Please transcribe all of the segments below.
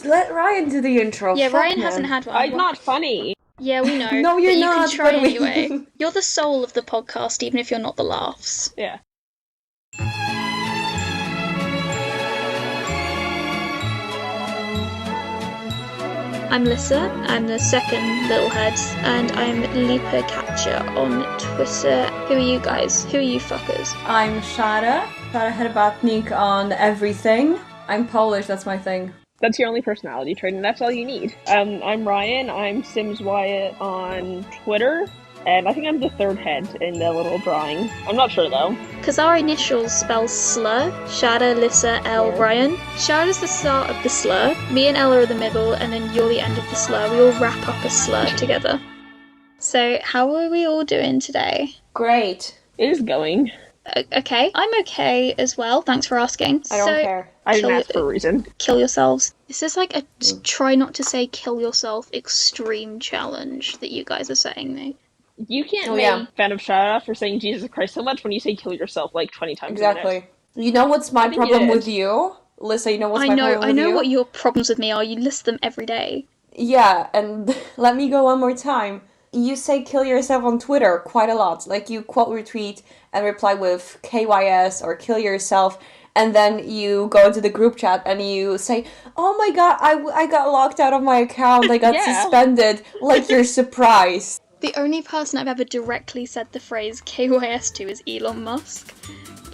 let Ryan do the intro. Yeah, Fuck Ryan him. hasn't had one. I'm not funny. Yeah, we know. No, you're but you not, can try but we- anyway. You're the soul of the podcast, even if you're not the laughs. Yeah. I'm Lyssa, I'm the second little head, and I'm Lipa Catcher on Twitter. Who are you guys? Who are you fuckers? I'm Szare. Szare Herbatnik on everything. I'm Polish, that's my thing. That's your only personality trait, and that's all you need. I'm Ryan. I'm Sims Wyatt on Twitter, and I think I'm the third head in the little drawing. I'm not sure, though. Because our initials spell slur, Szare, Lyssa, L, Yeah. Ryan. Szare is the start of the slur, me and Ella are the middle, and then you're the end of the slur. We all wrap up a slur together. So, how are we all doing today? Great. It is going. Okay, I'm okay as well, thanks for asking. I don't care. I didn't Kill- ask for a reason. Kill yourselves. This is like a try not to say kill yourself extreme challenge that you guys are saying me. You can't Oh, make yeah. fun of Shara for saying Jesus Christ so much when you say kill yourself like 20 times a minute. Exactly. You know what's my think you problem did. with you? Lyssa, you know what's my problem with I know you? what your problems with me are. You list them every day. Yeah, and let me go one more time. You say kill yourself on Twitter quite a lot. Like, you quote retweet and reply with KYS or kill yourself, and then you go into the group chat and you say, oh my god, I got locked out of my account, I got Yeah. suspended, like you're surprised. The only person I've ever directly said the phrase KYS to is Elon Musk.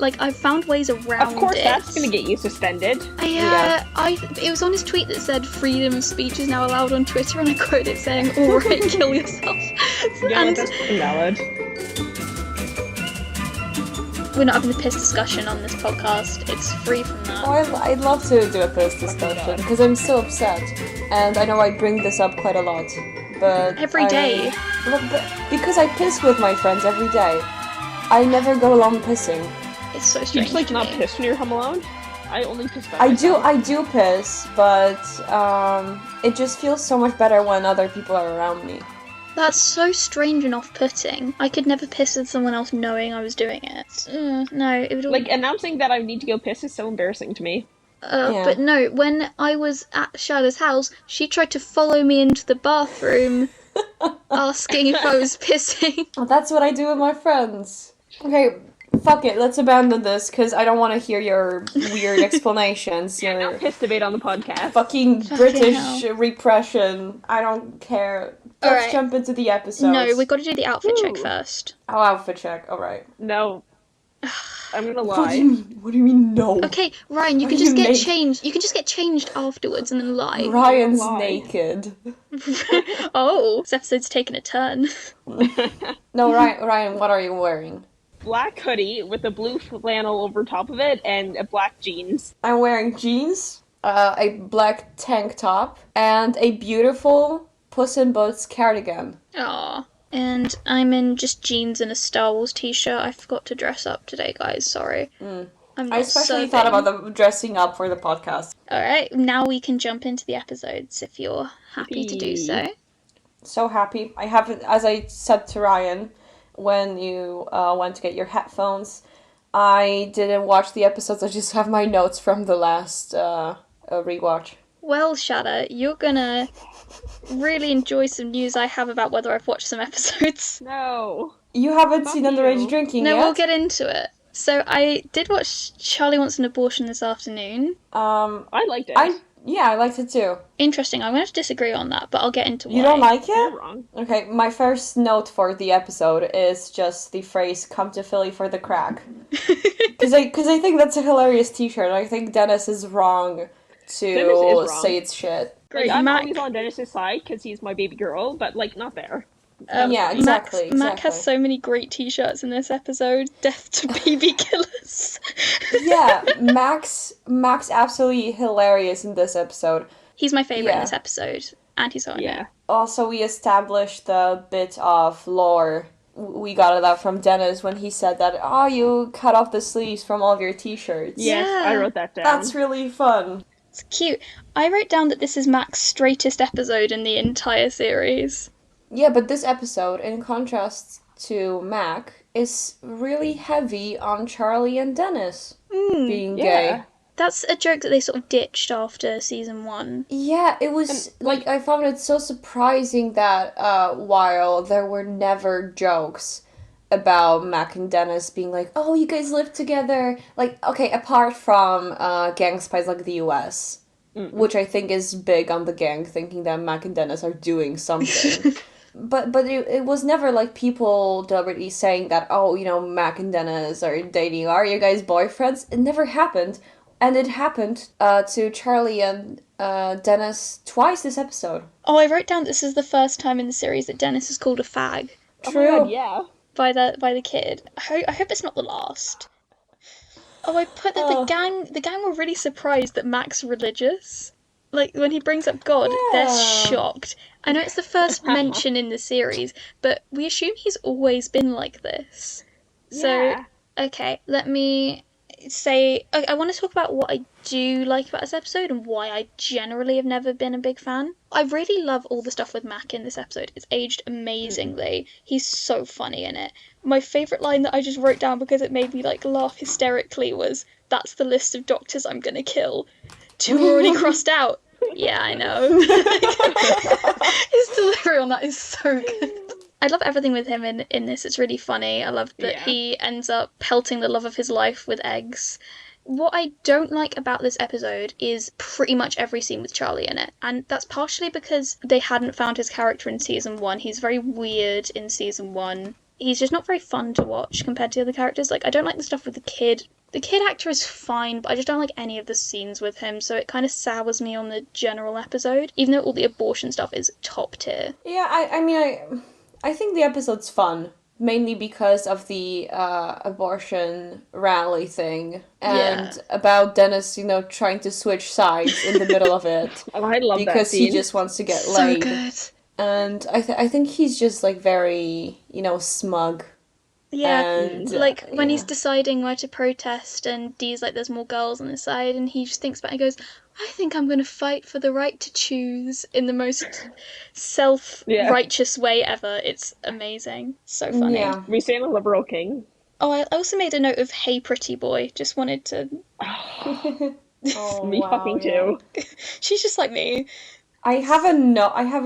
Like, I've found ways around it. Of course, that's gonna get you suspended. It was on his tweet that said freedom of speech is now allowed on Twitter, and I quoted it saying, alright, kill yourself. Yeah, And that's invalid. we're not having a piss discussion on this podcast. It's free from that. Oh, I'd love to do a piss discussion, because I'm so upset. And I know I bring this up quite a lot, but... Every day. Look, because I piss with my friends every day. I never go along pissing. It's so You strange just like to not me. piss when you're home alone? I only piss by I myself. do piss, but it just feels so much better when other people are around me. That's so strange and off-putting. I could never piss with someone else knowing I was doing it. No, it would all... Like, announcing that I need to go piss is so embarrassing to me. Yeah. But no, when I was at Shada's house, she tried to follow me into the bathroom, asking if I was pissing. Well, that's what I do with my friends. Okay, fuck it, let's abandon this, because I don't want to hear your weird explanations. No Your piss debate on the podcast. fucking Fucking British hell. repression. I don't care. Let's Alright. jump into the episode. No, we got to do the outfit check Ooh. first. Oh, outfit check, alright. No. I'm gonna What do you lie. mean? What do you mean, no? Okay, Ryan, you Are can just you get naked? changed. You can just get changed afterwards and then lie. Ryan's Why? naked. Oh, this episode's taken a turn. No, Ryan, what are you wearing? Black hoodie with a blue flannel over top of it and a black jeans. I'm wearing jeans, a black tank top, and a beautiful Puss in Boots cardigan. Aw. And I'm in just jeans and a Star Wars t-shirt. I forgot to dress up today, guys. Sorry. I'm not I especially serving. thought about the dressing up for the podcast. Alright, now we can jump into the episodes if you're happy to do so. So happy. I have, as I said to Ryan, when you went to get your headphones, I didn't watch the episodes, I just have my notes from the last rewatch. Well, Shada, you're gonna really enjoy some news I have about whether I've watched some episodes. No. You haven't Fuck seen Underage you. Drinking No, yet? we'll get into it. So I did watch Charlie Wants an Abortion this afternoon. I liked it. I liked it too. Interesting, I'm going to have to disagree on that, but I'll get into why. You don't like You're it? wrong. Okay, my first note for the episode is just the phrase "come to Philly for the crack," because I think that's a hilarious T-shirt. I think Dennis is wrong to Dennis is wrong. say it's shit. Great, Like, I'm Mac. always on Dennis's side because he's my baby girl, but, like, not there. Yeah, exactly. Mac has so many great t-shirts in this episode. Death to baby killers. Yeah, Max absolutely hilarious in this episode. He's my favourite in Yeah. this episode, and he's on Yeah. it. Also, we established the bit of lore. We got that from Dennis when he said that, oh, you cut off the sleeves from all of your T-shirts. Yes, Yeah. I wrote that down. That's really fun. It's cute. I wrote down that this is Mac's straightest episode in the entire series. Yeah, but this episode, in contrast to Mac, is really heavy on Charlie and Dennis being yeah. gay. That's a joke that they sort of ditched after season 1. Yeah, it was, I found it so surprising that while there were never jokes about Mac and Dennis being like, oh, you guys live together. Like, okay, apart from Gang Spies like the US, which I think is big on the gang, thinking that Mac and Dennis are doing something. But it was never like people deliberately saying that, oh, Mac and Dennis are dating. Are you guys boyfriends? It never happened. And it happened to Charlie and Dennis twice this episode. Oh, I wrote down this is the first time in the series that Dennis is called a fag. True. Oh my God, yeah. By the kid. I hope it's not the last. Oh, I put that the gang were really surprised that Mac's religious. Like, when he brings up God, they're shocked. I know it's the first mention in the series, but we assume he's always been like this. So, okay, let me say... I want to talk about what I do like about this episode and why I generally have never been a big fan. I really love all the stuff with Mac in this episode. It's aged amazingly. He's so funny in it. My favourite line that I just wrote down because it made me laugh hysterically was, "That's the list of doctors I'm gonna kill. 2 already crossed out." Yeah, I know. His delivery on that is so good. I love everything with him in this. It's really funny. I love that he ends up pelting the love of his life with eggs. What I don't like about this episode is pretty much every scene with Charlie in it. And that's partially because they hadn't found his character in season 1. He's very weird in season 1. He's just not very fun to watch compared to the other characters. I don't like the stuff with the kid. The kid actor is fine, but I just don't like any of the scenes with him, so it kind of sours me on the general episode, even though all the abortion stuff is top tier. Yeah, I think the episode's fun, mainly because of the abortion rally thing, and about Dennis, trying to switch sides in the middle of it. Oh, I love that because scene. He just wants to get So laid. good. And I think he's just, very, smug. Yeah, And, when he's deciding where to protest and Dee's there's more girls on the side and he just thinks back and goes, I think I'm going to fight for the right to choose in the most self-righteous way ever. It's amazing. So funny. Yeah. We stand a liberal king. Oh, I also made a note of "Hey, pretty boy." Just wanted to... Oh, Me wow, fucking too. She's just like me. I have a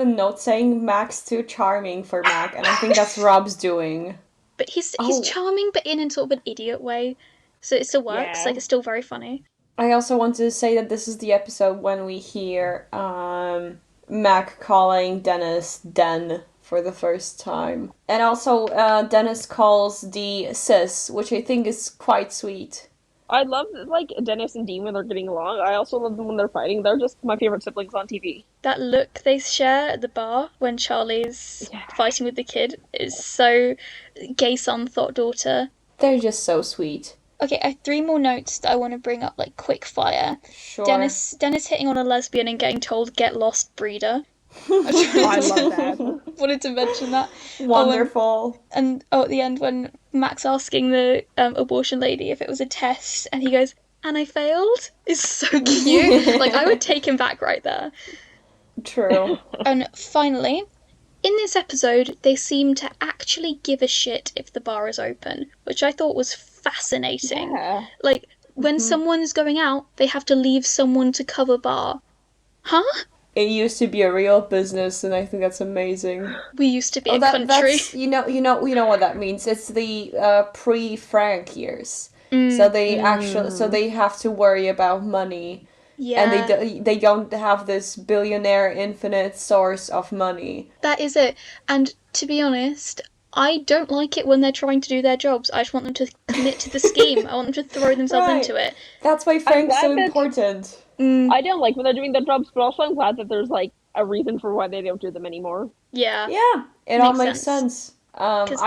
note saying Mac's too charming for Mac, and I think that's Rob's doing. But he's charming, but in sort of an idiot way. So it still works. Yeah. It's still very funny. I also want to say that this is the episode when we hear Mac calling Dennis Den for the first time. And also Dennis calls Dee sis, which I think is quite sweet. I love, Dennis and Dean when they're getting along. I also love them when they're fighting. They're just my favorite siblings on TV. That look they share at the bar when Charlie's fighting with the kid is so gay son, thought daughter. They're just so sweet. Okay, I have 3 more notes that I want to bring up quick fire. Sure. Dennis hitting on a lesbian and getting told, "Get lost, breeder." I love that. Wanted to mention that. Wonderful. And at the end when Mac's asking the abortion lady if it was a test and he goes, "And I failed," is so cute. I would take him back right there. True. And finally, in this episode, they seem to actually give a shit if the bar is open, which I thought was fascinating. Yeah. When someone's going out, they have to leave someone to cover bar. Huh? It used to be a real business, and I think that's amazing. We used to be a country. That's, you know what that means. It's the pre-Frank years. So they they have to worry about money. Yeah. And they don't have this billionaire infinite source of money. That is it. And to be honest, I don't like it when they're trying to do their jobs. I just want them to commit to the scheme. I want them to throw themselves into it. That's why Frank's so important. I don't like when they're doing their jobs, but also I'm glad that there's a reason for why they don't do them anymore. Yeah. Yeah, it all makes sense. Because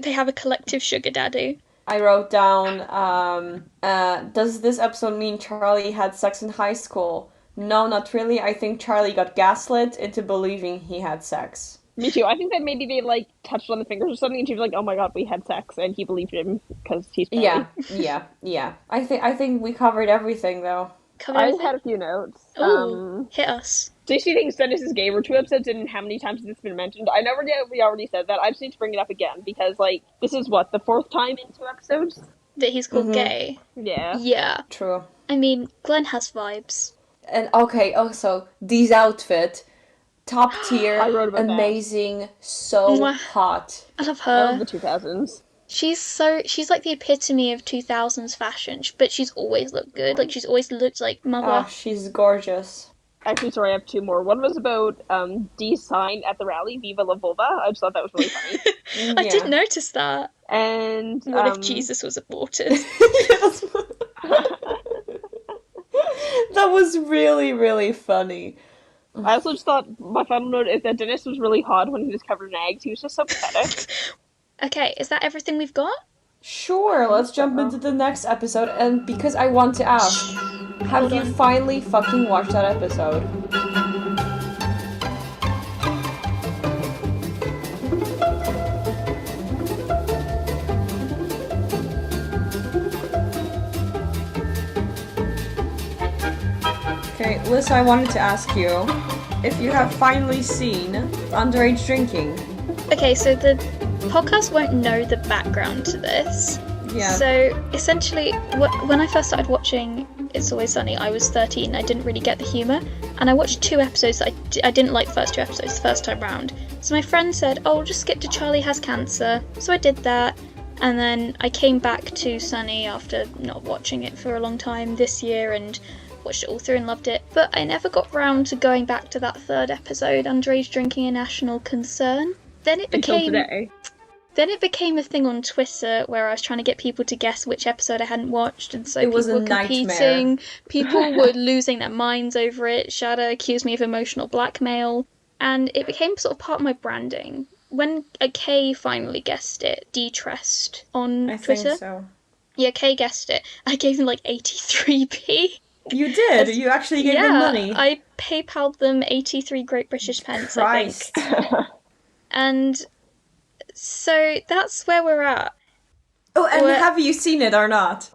they have a collective sugar daddy. I wrote down, does this episode mean Charlie had sex in high school? No, not really. I think Charlie got gaslit into believing he had sex. Me too. I think that maybe they touched on the fingers or something, and she was like, "Oh my god, we had sex," and he believed him because he's Charlie. Yeah. I think we covered everything though. I just had a few notes. Ooh, hit us. Stacey thinks Dennis is gay. We're 2 episodes in, and how many times has this been mentioned? I never get we already said that. I just need to bring it up again because this is the 4th time in 2 episodes That he's called gay. Yeah. Yeah. True. I mean, Glenn has vibes. And okay, also, Dee's outfit, top tier, I wrote about that. amazing, so Mwah. hot. I love I love her. the 2000s. She's like the epitome of 2000s fashion, but she's always looked good. Like, she's always looked like mother. Oh, she's gorgeous. Actually, sorry, I have two more. One was about Dee's sign at the rally, Viva la Vulva. I just thought that was really funny. I did notice that. And What if Jesus was aborted? Yes. That was really, really funny. I also just thought my final note is that Dennis was really hot when he was covered in eggs. He was just so pathetic. Okay, is that everything we've got? Sure, let's jump into the next episode. And because I want to ask, have you finally fucking watched that episode? Okay, Lyssa, I wanted to ask you if you have finally seen Underage Drinking. Okay, so the podcast won't know the background to this. Yeah. So essentially, when I first started watching It's Always Sunny, I was 13. I didn't really get the humour, and I watched 2 episodes that I didn't like the first 2 episodes the first time round. So my friend said, "Oh, just skip to Charlie Has Cancer." So I did that, and then I came back to Sunny after not watching it for a long time this year and watched it all through and loved it. But I never got round to going back to that 3rd episode, Underage Drinking a National Concern. Then it became a thing on Twitter where I was trying to get people to guess which episode I hadn't watched, and so It was people a were competing. nightmare. People were losing their minds over it. Szare accused me of emotional blackmail, and it became sort of part of my branding. When Kay finally guessed it, Detrest on I Twitter. think so. Yeah, Kay guessed it. I gave him like 83p. You did? You actually gave them money? I PayPal'd them 83 Great British pence, Christ. I think. And so that's where we're at. Oh, and have you seen it or not?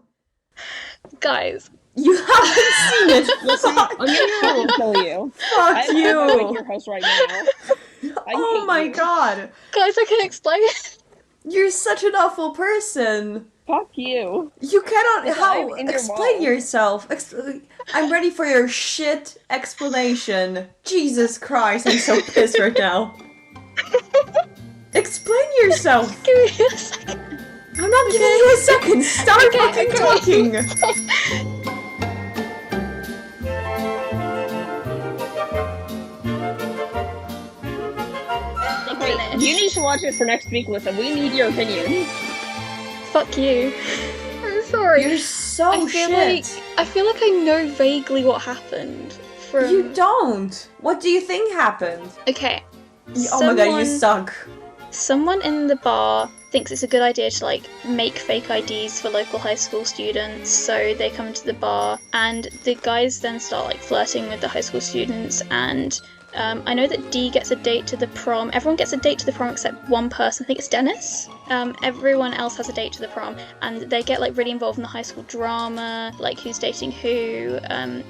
Guys. You haven't seen it! Fuck I'm gonna fucking kill you. Fuck I'm you! going to your house right now. Oh my god! Guys, I can explain. You're such an awful person! Fuck you. You cannot. Yes, How? I'm in your Explain wall. yourself. I'm ready for your shit explanation. Jesus Christ, I'm so pissed right now. Explain yourself. Give me a second. I'm not giving you a second. Start fucking talking. Okay, you need to watch it for next week, Lyssa. We need your opinion. Fuck you. I'm sorry. You're so I feel shit. like I know vaguely what happened from. You don't. What do you think happened? Okay. Oh my god, you suck. Someone in the bar thinks it's a good idea to like make fake IDs for local high school students, so they come to the bar and the guys then start like flirting with the high school students, and I know that Dee gets a date to the prom. Everyone gets a date to the prom except one person. I think it's Dennis. Everyone else has a date to the prom, and they get like really involved in the high school drama, like who's dating who.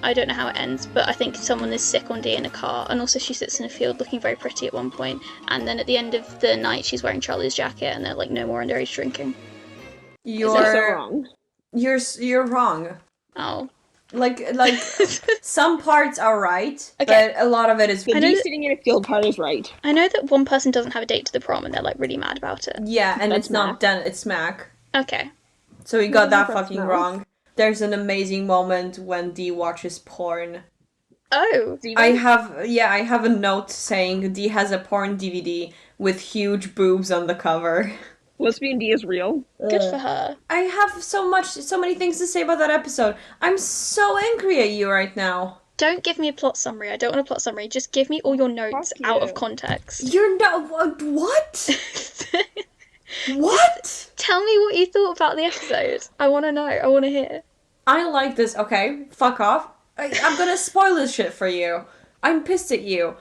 I don't know how it ends, but I think someone is sick on Dee in a car, and also she sits in a field looking very pretty at one point. And then at the end of the night, she's wearing Charlie's jacket, and they're like, no more underage drinking. You're so wrong. You're wrong. Oh. Like some parts are right, Okay. but a lot of it is. The Dee sitting in a field part is right. I know that one person doesn't have a date to the prom, and they're like really mad about it. Yeah, and That's it's not Mac. done. It's Mac. Okay. So we got that That's fucking Mac. wrong. There's an amazing moment when Dee watches porn. Oh. I have a note saying Dee has a porn DVD with huge boobs on the cover. Lesbian D is real. Good for her. I have so many things to say about that episode. I'm so angry at you right now. Don't give me a plot summary. I don't want a plot summary. Just give me all your notes Fuck out you. of context. You're not what? What? Tell me what you thought about the episode. I want to know. I want to hear. I like this. Okay, fuck off. I'm gonna spoil this shit for you. I'm pissed at you.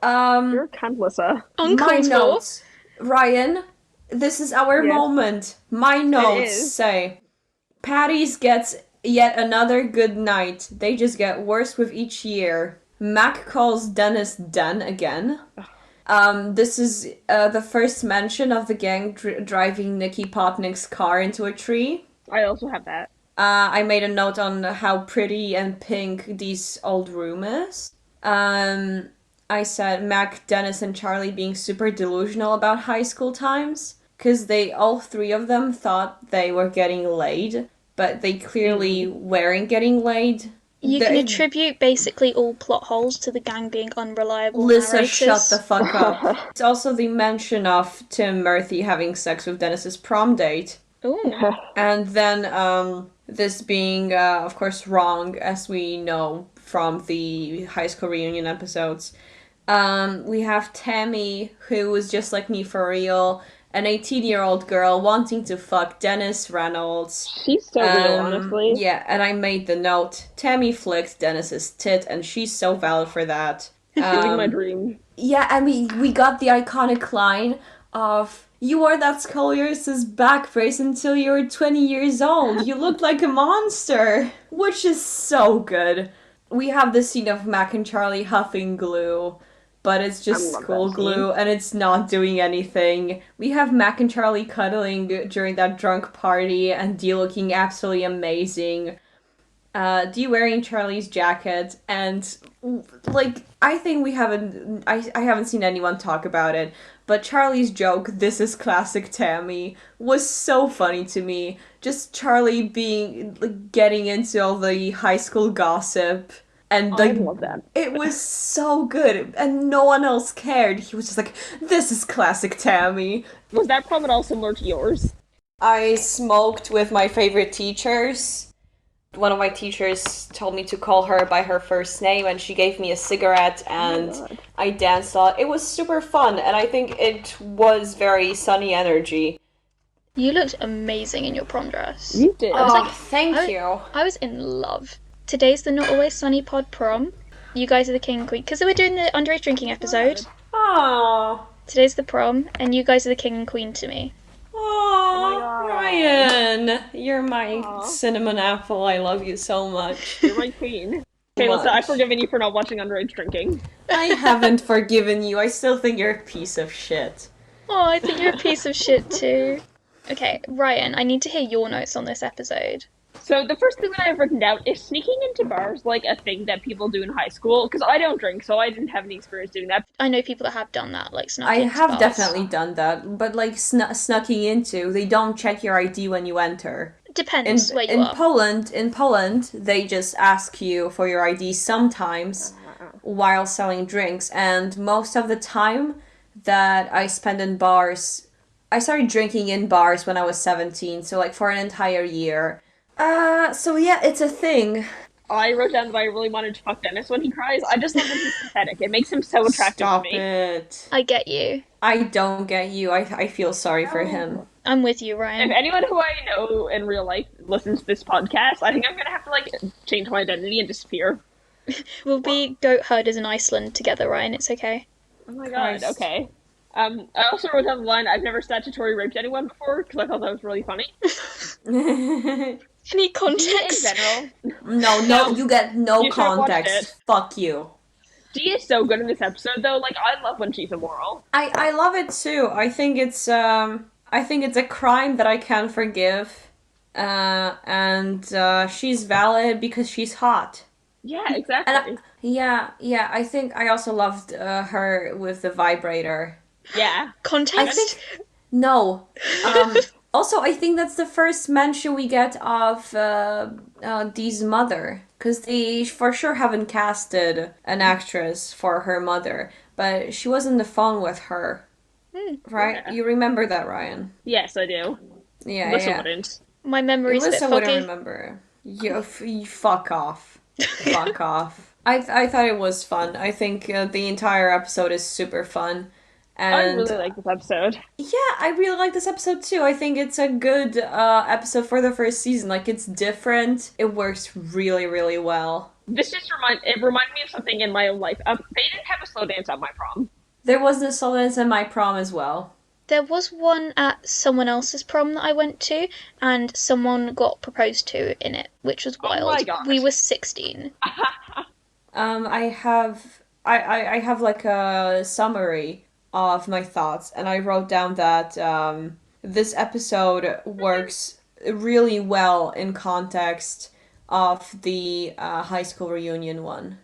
You're a cunt, Lyssa. My Uncalled for. notes, Ryan. This is our Yes. moment. My notes is. say, Patty's gets yet another good night. They just get worse with each year. Mac calls Dennis Den again. This is the first mention of the gang driving Nikki Potnick's car into a tree. I also have that. I made a note on how pretty and pink this old room is. I said Mac, Dennis, and Charlie being super delusional about high school times. Because all three of them thought they were getting laid, but they clearly weren't getting laid. You can attribute basically all plot holes to the gang being unreliable Lyssa, narrators. shut the fuck up. It's also the mention of Tim Murphy having sex with Dennis's prom date. Ooh. And then this being, of course, wrong, as we know from the high school reunion episodes. We have Tammy, who was just like me for real, an 18-year-old girl wanting to fuck Dennis Reynolds. She's so real, honestly. Yeah, and I made the note, Tammy flicked Dennis's tit, and she's so valid for that. Living my dream. Yeah, I mean, we got the iconic line of, you wore that scoliosis back brace until you were 20 years old. You looked like a monster. Which is so good. We have the scene of Mac and Charlie huffing glue, but it's just school glue and it's not doing anything. We have Mac and Charlie cuddling during that drunk party and Dee looking absolutely amazing. Dee wearing Charlie's jacket, and like I think I haven't seen anyone talk about it, but Charlie's joke, "This is classic Tammy," was so funny to me. Just Charlie being like getting into all the high school gossip. And like, I love that. It was so good, and no one else cared. He was just like, "This is classic Tammy." Was that prom at all similar to yours? I smoked with my favorite teachers. One of my teachers told me to call her by her first name, and she gave me a cigarette, and I danced a lot. It was super fun, and I think it was very sunny energy. You looked amazing in your prom dress. You did. Thank you. I was in love. Today's the Not Always Sunny Pod prom. You guys are the king and queen. Because we're doing the underage drinking episode. Aww. Today's the prom, and you guys are the king and queen to me. Aww, Ryan. You're my cinnamon apple. I love you so much. You're my queen. Okay, Lyssa, I've forgiven you for not watching Underage Drinking. I haven't forgiven you. I still think you're a piece of shit. Oh, I think you're a piece of shit too. Okay, Ryan, I need to hear your notes on this episode. So the first thing that I've written down is sneaking into bars like a thing that people do in high school, because I don't drink, so I didn't have any experience doing that. I know people that have done that, like snuck I into have bars. definitely done that, but like snucking into, they don't check your ID when you enter. Depends where you are. In Poland, they just ask you for your ID sometimes while selling drinks, and most of the time that I spend in bars, I started drinking in bars when I was 17, so like for an entire year. So yeah, it's a thing. I wrote down that I really wanted to fuck Dennis when he cries. I just love that he's pathetic. It makes him so attractive Stop to me. it. I get you. I don't get you. I feel sorry for him. I'm with you, Ryan. If anyone who I know in real life listens to this podcast, I think I'm gonna have to like change my identity and disappear. We'll be goat herders in Iceland together, Ryan. It's okay. Oh my Christ. god, okay. I also wrote down the line, I've never statutory raped anyone before, because I thought that was really funny. Any context? In general. No, you get no You should have watched context. it. Fuck you. She is so good in this episode, though. Like, I love when she's immoral. I love it too. I think it's a crime that I can forgive. And she's valid because she's hot. Yeah, exactly. Yeah, I think I also loved her with the vibrator. Yeah. Context? No. Also, I think that's the first mention we get of Dee's mother. Because they for sure haven't casted an actress for her mother. But she was on the phone with her. Right? Yeah. You remember that, Ryan? Yes, I do. Yeah, Lyssa wouldn't. My memory's a bit Alyssa wouldn't foggy. remember. You fuck off. Fuck off. I thought it was fun. I think the entire episode is super fun. And I really like this episode. yeah, I really like this episode too. I think it's a good episode for the first season. Like, it's different. It works really, really well. This just reminded me of something in my own life. They didn't have a slow dance at my prom. There was the Solence in my prom as well. There was one at someone else's prom that I went to, and someone got proposed to in it, which was wild. my gosh. We were 16. I have like a summary of my thoughts, and I wrote down that this episode works really well in context of the high school reunion one.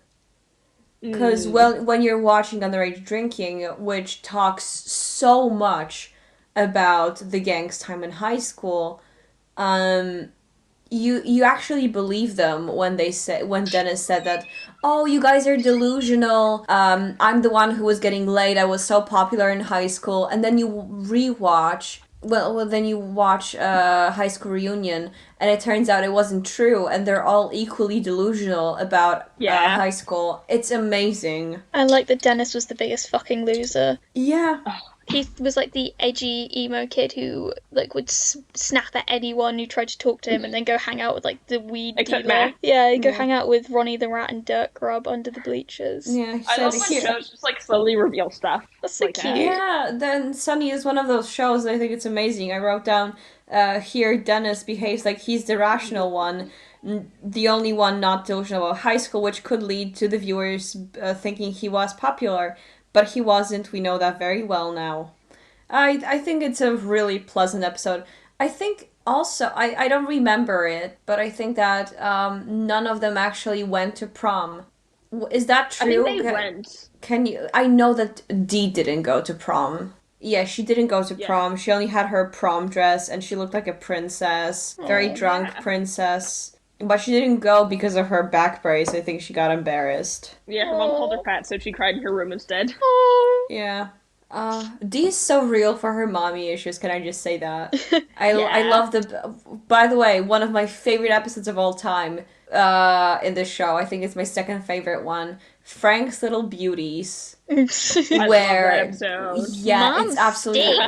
Because when you're watching Underage Drinking, which talks so much about the gang's time in high school, you actually believe them when Dennis said that, oh, you guys are delusional. I'm the one who was getting laid. I was so popular in high school. And then you rewatch. Then you watch High School Reunion, and it turns out it wasn't true, and they're all equally delusional about high school. It's amazing. I like that Dennis was the biggest fucking loser. Yeah. He was like the edgy emo kid who like would snap at anyone who tried to talk to him, and then go hang out with like the weed Except dealer. Matt. Yeah, he'd go hang out with Ronnie the Rat and Dirk Grub under the bleachers. Yeah, I love when shows just like slowly reveal stuff. That's so like cute. that. Yeah, then Sunny is one of those shows that I think it's amazing. I wrote down here Dennis behaves like he's the rational one, the only one not delusional about high school, which could lead to the viewers thinking he was popular, but he wasn't. We know that very well now. I think it's a really pleasant episode. I think also, I don't remember it, but I think that none of them actually went to prom. Is that true? I think they went. Can you? I know that Dee didn't go to prom. Yeah, she didn't go to prom. She only had her prom dress, and she looked like a princess, very drunk princess. But she didn't go because of her back brace. I think she got embarrassed. Yeah, her mom called her fat, so she cried in her room instead. Yeah. Dee is so real for her mommy issues, can I just say that? I love by the way, one of my favorite episodes of all time in this show, I think it's my second favorite one, Frank's Little Beauties. I love that episode. Yeah, Mom it's absolutely...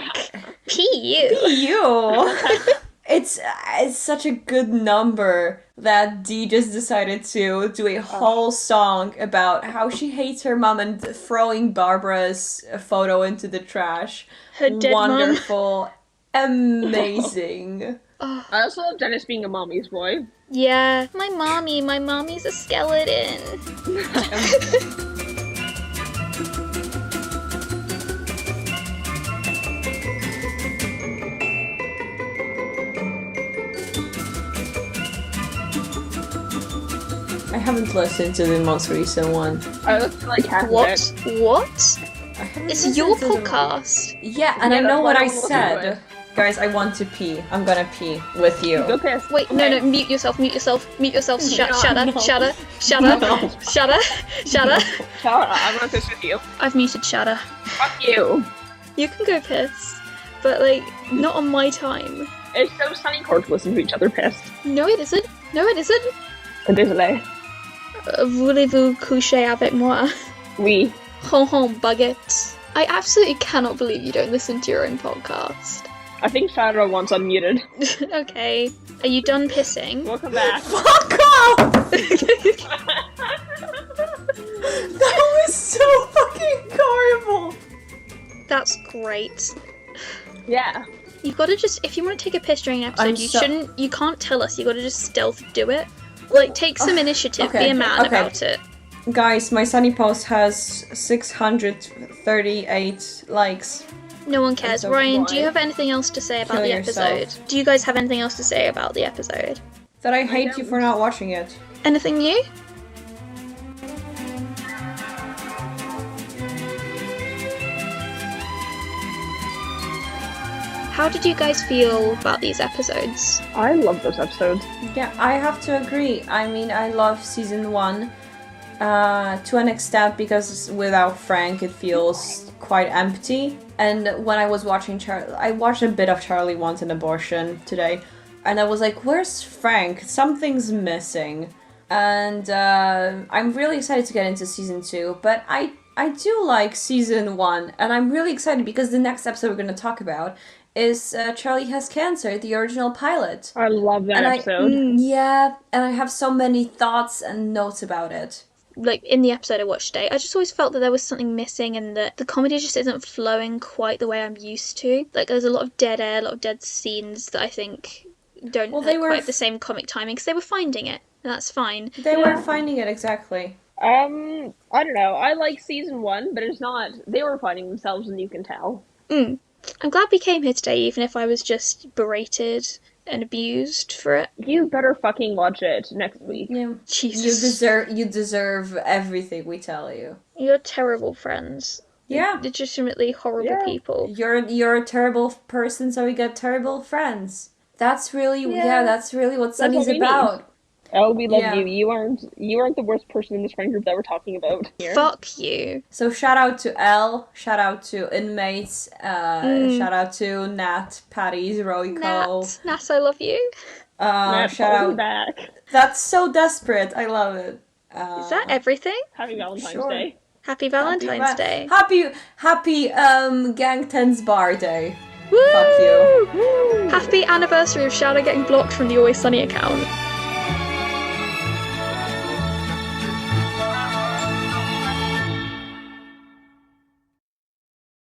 P.U. It's such a good number that Dee just decided to do a whole song about how she hates her mom and throwing Barbara's photo into the trash. Her dead Wonderful. Amazing. I also love Dennis being a mommy's boy. Yeah, my mommy's a skeleton. I haven't listened to the most recent one. I listened to like half of What? it. What? I haven't It's listened your to the- podcast. Yeah, and Yeah, I know that's what why I I wanna listen to said. it. Guys, I want to pee. I'm gonna pee with you. Go piss. Wait, Okay. no, mute yourself. Shut up. No. Shara, I'm gonna piss with you. I've muted Shada. Fuck you. You can go piss, but like, not on my time. It's so Sunny Court to listen to each other piss. No, it isn't. Désolé. Voulez-vous coucher avec moi? Oui. Baguette. I absolutely cannot believe you don't listen to your own podcast. I think Shara wants unmuted. Okay. Are you done pissing? Welcome back. Fuck off! That was so fucking horrible! That's great. Yeah. You gotta just, if you want to take a piss during an episode, you can't tell us, you gotta just stealth do it. Like, take some initiative, okay, be a man okay. about it. Guys, my Sunny post has 638 likes. No one cares. so Ryan, do why? you have anything else to say about Kill the yourself. episode? Do you guys have anything else to say about the episode? That I hate you for not watching it. Anything new? How did you guys feel about these episodes? I love those episodes. Yeah, I have to agree. I mean, I love season 1 to an extent because without Frank it feels quite empty. And when I was watching I watched a bit of Charlie Wants an Abortion today, and I was like, where's Frank? Something's missing. And I'm really excited to get into season 2, but I do like season 1, and I'm really excited because the next episode we're going to talk about is Charlie Has Cancer, the original pilot. I love that episode. Yeah, and I have so many thoughts and notes about it. Like, in the episode I watched today, I just always felt that there was something missing and that the comedy just isn't flowing quite the way I'm used to. Like, there's a lot of dead air, a lot of dead scenes that I think don't have quite have the same comic timing, because they were finding it, and that's fine. They were finding it, exactly. I don't know. I like season 1, but it's not. They were finding themselves, and you can tell. I'm glad we came here today, even if I was just berated and abused for it. You better fucking watch it next week. Yeah. Jesus. You deserve everything we tell you. You're terrible friends. Yeah. Legitimately horrible people. You're a terrible person, so we get terrible friends. That's really that's really what Sunny's what we about. need. Oh, we love Yeah. you. You aren't the worst person in this friend group that we're talking about here. Fuck you. So shout out to Elle, shout out to inmates, shout out to Nat, Patty, Royco. Nat, I love you. Nat, Shout call me out. back. That's so desperate. I love it. Is that everything? Happy Valentine's Sure. Day. Happy Valentine's Day. Happy Gang 10's bar day. Woo! Fuck you. Happy anniversary of Szare getting blocked from the Always Sunny account.